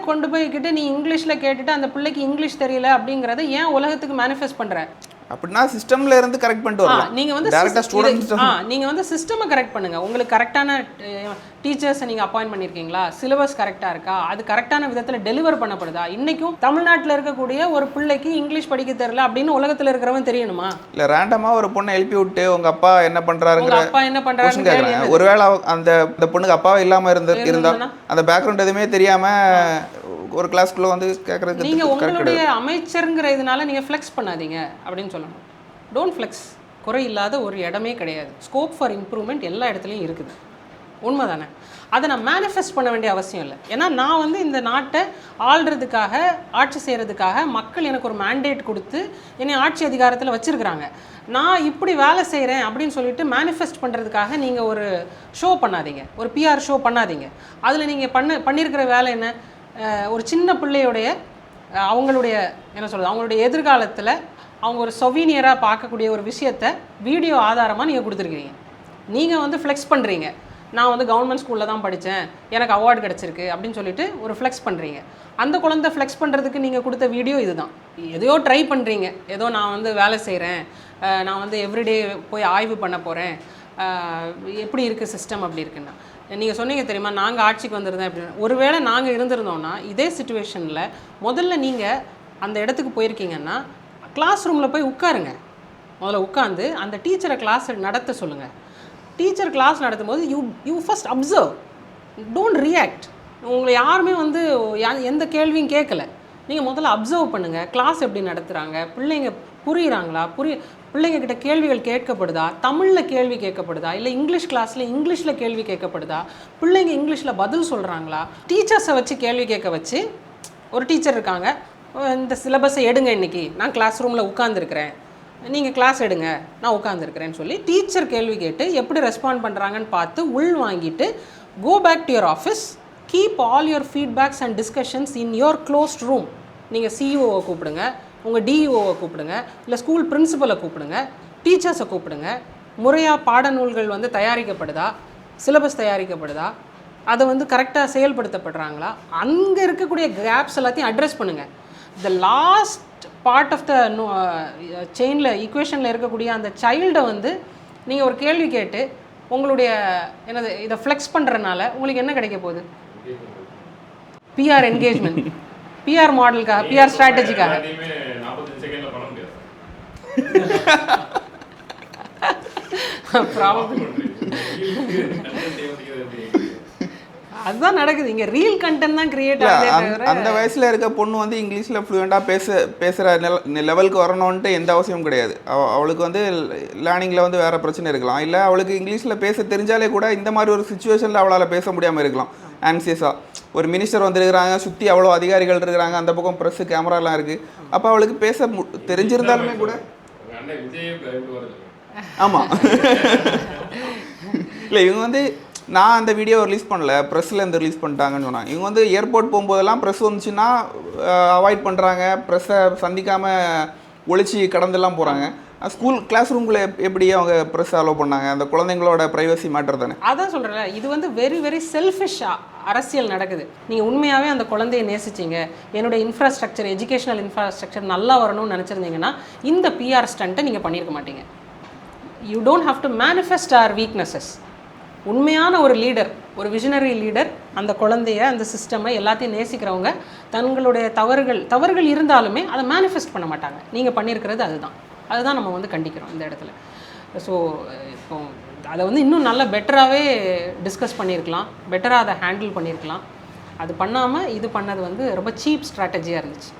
கொண்டு போய்கிட்டு நீ இங்கிலீஷில் கேட்டுட்டு அந்த பிள்ளைக்கு இங்கிலீஷ் தெரியல அப்படிங்கிறத ஏன் உலகத்துக்கு மேனிஃபெஸ்ட் பண்ணுற? அப்படின்னா சிஸ்டம்ல இருந்து கரெக்ட் பண்ணிட்டு வரலாம். நீங்க வந்து டைரக்டா ஸ்டூடண்ட்ஸ் நீங்க வந்து சிஸ்டமை கரெக்ட் பண்ணுங்க. உங்களுக்கு கரெக்டான டீச்சர்ஸை நீங்க அப்பாயின்ட் பண்ணிருக்கீங்களா? சிலபஸ் கரெக்டா இருக்கா? அது கரெக்டான விதத்துல டெலிவர் பண்ணப்படுதா? இன்னைக்கும் தமிழ்நாட்டில் இருக்கக்கூடிய ஒரு பிள்ளைக்கு இங்கிலீஷ் படிக்க தெரியல அப்படின்னு உலகத்துல இருக்கிறவன் தெரியணுமா? இல்ல ரேண்டமா ஒரு பொண்ணை எழுப்பி விட்டு உங்க அப்பா என்ன பண்றாருங்கிற அப்பா என்ன பண்றாரு, ஒருவேளை அந்த பொண்ணுக்கு அப்பாவே இல்லாம இருந்தா அந்த பேக்ரவுண்ட் எதுவுமே தெரியாம ஒரு கிளாஸ்க்குள்ள வந்து கேட்கறது. நீங்க உங்களுடைய அமைச்சருங்கிற இதனால நீங்க ஃப்ளெக்ஸ் பண்ணாதீங்க அப்படின்னு சொல்லணும். Don't flex. குறை இல்லாத ஒரு இடமே கிடையாது. ஸ்கோப் ஃபார் இம்ப்ரூவ்மெண்ட் எல்லா இடத்துலையும் இருக்குது. உண்மை தானே? அதை நான் மேனிஃபெஸ்ட் பண்ண வேண்டிய அவசியம் இல்லை. ஏன்னா நான் வந்து இந்த நாட்டை ஆள்றதுக்காக, ஆட்சி செய்கிறதுக்காக மக்கள் எனக்கு ஒரு மேண்டேட் கொடுத்து என்னை ஆட்சி அதிகாரத்தில் வச்சுருக்கிறாங்க. நான் இப்படி வேலை செய்கிறேன் அப்படின்னு சொல்லிட்டு மேனிஃபெஸ்ட் பண்ணுறதுக்காக நீங்கள் ஒரு ஷோ பண்ணாதீங்க, ஒரு பிஆர் ஷோ பண்ணாதீங்க. அதில் நீங்கள் பண்ணியிருக்கிற வேலை என்ன? ஒரு சின்ன பிள்ளையுடைய அவங்களுடைய என்ன சொல்கிறது, அவங்களுடைய எதிர்காலத்தில் அவங்க ஒரு சொவீனியராக பார்க்கக்கூடிய ஒரு விஷயத்தை வீடியோ ஆதாரமாக நீங்கள் கொடுத்துருக்கீங்க. நீங்கள் வந்து ஃப்ளெக்ஸ் பண்ணுறீங்க. நான் வந்து கவர்மெண்ட் ஸ்கூலில் தான் படித்தேன், எனக்கு அவார்டு கிடச்சிருக்கு அப்படின்னு சொல்லிட்டு ஒரு ஃப்ளெக்ஸ் பண்ணுறீங்க. அந்த குழந்தை ஃப்ளெக்ஸ் பண்ணுறதுக்கு நீங்கள் கொடுத்த வீடியோ இதுதான். எதையோ ட்ரை பண்ணுறீங்க, ஏதோ நான் வந்து வேலை செய்கிறேன், நான் வந்து எவ்ரிடே போய் ஆய்வு பண்ண போகிறேன், எப்படி இருக்குது சிஸ்டம் அப்படி இருக்குன்னா. நீங்கள் சொன்னீங்க தெரியுமா, நாங்கள் ஆட்சிக்கு வந்திருந்தேன் அப்படின்னு. ஒருவேளை நாங்கள் இருந்திருந்தோம்னா இதே சுச்சுவேஷனில் முதல்ல நீங்கள் அந்த இடத்துக்கு போயிருக்கீங்கன்னா கிளாஸ் ரூமில் போய் உட்காருங்க. முதல்ல உட்காந்து அந்த டீச்சரை கிளாஸ் நடத்த சொல்லுங்கள். டீச்சர் கிளாஸ் நடத்தும் போது you first observe, don't react. உங்களை யாருமே வந்து எந்த கேள்வியும் கேட்கல. நீங்கள் முதல்ல அப்சர்வ் பண்ணுங்கள், கிளாஸ் எப்படி நடத்துகிறாங்க, பிள்ளைங்க புரியுறாங்களா, பிள்ளைங்க கிட்ட கேள்விகள் கேட்கப்படுதா, தமிழில் கேள்வி கேட்கப்படுதா, இல்லை இங்கிலீஷ் கிளாஸில் இங்கிலீஷில் கேள்வி கேட்கப்படுதா, பிள்ளைங்க இங்கிலீஷில் பதில் சொல்கிறாங்களா. டீச்சர்ஸை வச்சு கேள்வி கேட்க வச்சு, ஒரு டீச்சர் இருக்காங்க, இந்த சிலபஸை எடுங்க, இன்றைக்கி நான் கிளாஸ் ரூமில் உட்காந்துருக்கிறேன், நீங்கள் கிளாஸ் எடுங்க, நான் உட்காந்துருக்கிறேன்னு சொல்லி டீச்சர் கேள்வி கேட்டு எப்படி ரெஸ்பாண்ட் பண்ணுறாங்கன்னு பார்த்து உள் வாங்கிட்டு go back to your office, keep all your feedbacks and discussions in your closed room. நீங்கள் சிஇஓவை கூப்பிடுங்க, உங்கள் டிஇஓவை கூப்பிடுங்க, இல்லை ஸ்கூல் பிரின்சிபலை கூப்பிடுங்க, டீச்சர்ஸை கூப்பிடுங்க. முறையாக பாடநூல்கள் வந்து தயாரிக்கப்படுதா, சிலபஸ் தயாரிக்கப்படுதா, அதை வந்து கரெக்டாக செயல்படுத்தப்படுறாங்களா, அங்கே இருக்கக்கூடிய கேப்ஸ் எல்லாத்தையும் அட்ரஸ் பண்ணுங்கள். The last part of the செயினில் ஈக்குவேஷனில் இருக்கக்கூடிய அந்த சைல்டை வந்து நீங்கள் ஒரு கேள்வி கேட்டு உங்களுடைய என்னது இதை ஃப்ளெக்ஸ் பண்ணுறதுனால உங்களுக்கு என்ன கிடைக்க போகுது? பிஆர் என்கேஜ்மெண்ட், பிஆர் மாடலுக்காக, பிஆர் ஸ்ட்ராட்டஜிக்காக. அதுதான் நடக்குது இங்கே. ரீல் கண்டென்ட் தான் கிரியேட் ஆகுது. அந்த வயசில் இருக்க பொண்ணு வந்து இங்கிலீஷில் ஃப்ளூயண்டாக பேசுகிற லெவலுக்கு வரணுன்ட்டு எந்த அவசியமும் கிடையாது. அவளுக்கு வந்து லேர்னிங்கில் வந்து வேறு பிரச்சனை இருக்கலாம், இல்லை அவளுக்கு இங்கிலீஷில் பேச தெரிஞ்சாலே கூட இந்த மாதிரி ஒரு சுச்சுவேஷனில் அவளால் பேச முடியாமல் இருக்கலாம். ஆன்சியஸாக ஒரு மினிஸ்டர் வந்துருக்கிறாங்க, சுற்றி அவ்வளோ அதிகாரிகள் இருக்கிறாங்க, அந்த பக்கம் ப்ரெஸ்ஸு கேமராலாம் இருக்குது. அப்போ அவளுக்கு பேச தெரிஞ்சிருந்தாலுமே கூட ஆமாம் இல்லை, இவங்க வந்து நான் அந்த வீடியோ ரிலீஸ் பண்ணல, ப்ரெஸ்ஸில் இருந்து ரிலீஸ் பண்ணிட்டாங்கன்னு சொன்னாங்க. இவங்க வந்து ஏர்போர்ட் போகும்போதெல்லாம் ப்ரெஸ் வந்துச்சுன்னா அவாய்ட் பண்ணுறாங்க, ப்ரெஸ்ஸை சந்திக்காமல் ஒழிச்சு கடந்தெல்லாம் போகிறாங்க. ஸ்கூல் கிளாஸ் ரூம்குள்ளே எப்படி அவங்க ப்ரெஸ் அலோவ் பண்ணாங்க? அந்த குழந்தைங்களோட ப்ரைவசி மேட்டர் தானே. அதான் சொல்கிறேன், இது வந்து வெரி வெரி செல்ஃபிஷ்ஷாக அரசியல் நடக்குது. நீங்கள் உண்மையாகவே அந்த குழந்தைய நேசிச்சிங்க, என்னுடைய இன்ஃப்ராஸ்ட்ரக்சர், எஜுகேஷனல் இன்ஃப்ராஸ்ட்ரக்சர் நல்லா வரணும்னு நினச்சிருந்தீங்கன்னா இந்த பிஆர் ஸ்டண்ட்டை நீங்கள் பண்ணியிருக்க மாட்டீங்க. You don't have to manifest our weaknesses. உண்மையான ஒரு லீடர், ஒரு விஷனரி லீடர், அந்த குழந்தைய, அந்த சிஸ்டமை எல்லாத்தையும் நேசிக்கிறவங்க தங்களுடைய தவறுகள் இருந்தாலுமே அதை மேனிஃபெஸ்ட் பண்ண மாட்டாங்க. நீங்கள் பண்ணியிருக்கிறது அதுதான் நம்ம வந்து கண்டிக்கிறோம் இந்த இடத்துல. ஸோ இப்போ அதை வந்து இன்னும் நல்லா பெட்டராகவே டிஸ்கஸ் பண்ணியிருக்கலாம், பெட்டராக அதை ஹேண்டில் பண்ணியிருக்கலாம். அது பண்ணாமல் இது பண்ணது வந்து ரொம்ப சீப் ஸ்ட்ராட்டஜியாக இருந்துச்சு.